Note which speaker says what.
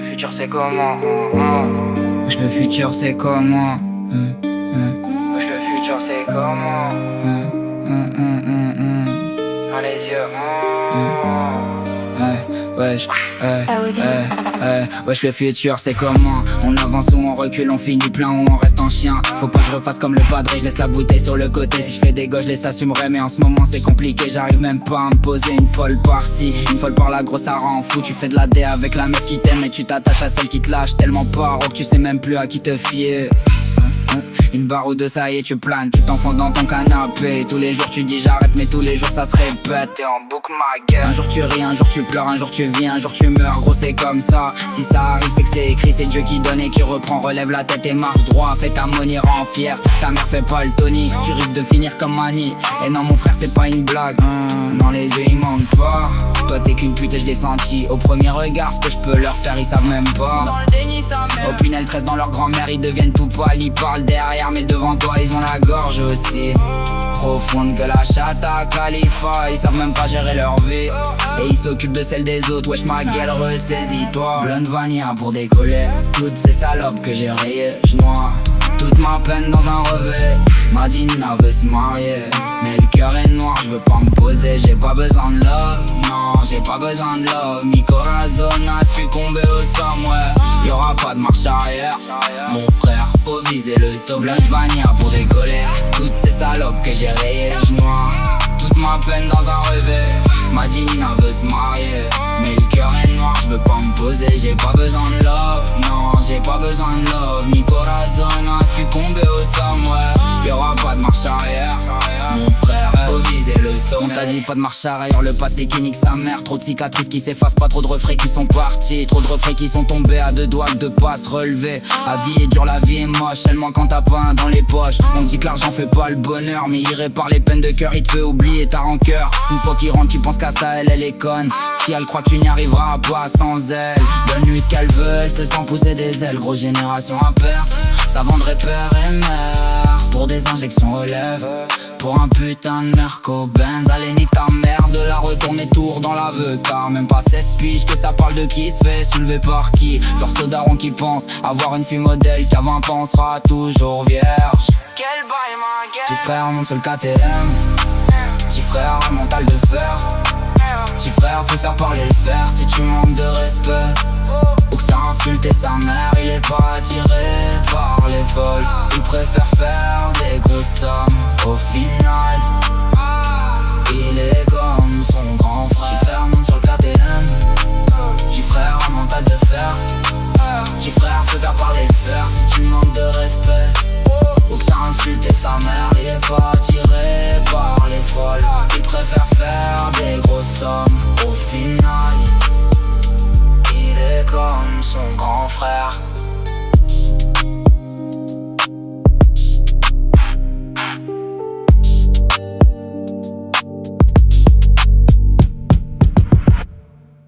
Speaker 1: futur c'est comment? Wesh le futur c'est comment? Wesh le futur c'est comment? Dans les yeux. Wesh, wesh le futur c'est comment? On avance ou on recule, on finit plein ou on reste en chien. Faut pas que je refasse comme le padré, je laisse la bouteille sur le côté. Si je fais des gauches, je les assumerai, mais en ce moment c'est compliqué. J'arrive même pas à me poser une folle par-ci, une folle par la grosse, ça rend fou. Tu fais de la D avec la meuf qui t'aime et tu t'attaches à celle qui te lâche tellement pas que tu sais même plus à qui te fier. Une barre ou deux, ça y est, tu planes, tu t'enfonces dans ton canapé. Tous les jours tu dis j'arrête, mais tous les jours ça se répète. T'es en boucle ma gueule. Un jour tu ris, un jour tu pleures, un jour tu vis, un jour tu meurs. Gros c'est comme ça, si ça arrive c'est que c'est écrit. C'est Dieu qui donne et qui reprend, relève la tête et marche droit. Fais ta monnaie, rend fier, ta mère fait pas le Tony. Tu risques de finir comme Manny. Et non mon frère c'est pas une blague, dans les yeux ils manquent pas. Toi t'es qu'une pute et je l'ai senti au premier regard. Ce que je peux leur faire ils savent même pas.
Speaker 2: Dans le déni sa mère.
Speaker 1: Au punel 13 dans leur grand-mère, ils deviennent tout poil. Ils parlent derrière mais devant toi ils ont la gorge aussi profonde que la chatte à Khalifa. Ils savent même pas gérer leur vie et ils s'occupent de celle des autres. Wesh ma gueule, ressaisis-toi. Blonde vanilla pour décoller toutes ces salopes que j'ai rayées. J'noie toute ma peine dans un revêt. Madina veut se marier, mais le cœur est noir, je veux pas me poser. J'ai pas besoin de love, non, j'ai pas besoin de love. Mi corazon a succombé au somme, ouais. Y'aura pas de marche arrière, mon frère, faut viser le saut. Blonde vanilla pour décoller toutes ces salopes que j'ai rayées. J'noie toute ma peine dans un revêt. Madina veut se marier, mais le cœur est noir, je veux pas me poser. J'ai pas besoin de love, non, j'ai pas besoin de love. Mi corazon a succombé au somme, ouais. Y'aura pas de marche arrière, mon frère, faut viser le sommet. On t'a dit pas de marche arrière, le passé qui nique sa mère. Trop de cicatrices qui s'effacent, pas trop de refrains qui sont partis. Trop de refrains qui sont tombés à deux doigts de pas se relever. La vie est dure, la vie est moche, seulement quand t'as pas un dans les poches. On dit que l'argent fait pas le bonheur, mais il répare les peines de cœur, il te fait oublier ta rancœur. Une fois qu'il rentre, tu penses qu'à ça, elle est conne. Si elle croit que tu n'y arriveras pas sans elle, donne-lui ce qu'elle veut, elle se sent pousser des ailes. Gros génération à perte, ça vendrait père et mère. Pour des injections aux lèvres, pour un putain de Merco Benz. Allez nique ta mère, de la retourner tour dans l'aveu. Car même pas 16 piges que ça parle de qui se fait soulever par qui. Genre ce daron qui pense avoir une fille modèle qui à 20 ans sera toujours vierge.
Speaker 2: Quel bail ma gueule.
Speaker 1: Petit frère monte sur le KTM, petit frère a le mental de fer. Petit frère peut faire parler le fer si tu manques de respect. Ou que t'as insulté sa mère, il est pas attiré par les folles. Il préfère faire des grosses sommes. Au final, il est comme son grand frère. Petit frère monte sur le KTM, petit frère a le mental de fer. Petit frère peut faire parler le fer si tu manques de respect. Ou que t'as insulté sa mère, il est pas attiré par les folles. Il préfère faire des grosses sommes. Au final, il est comme son grand frère.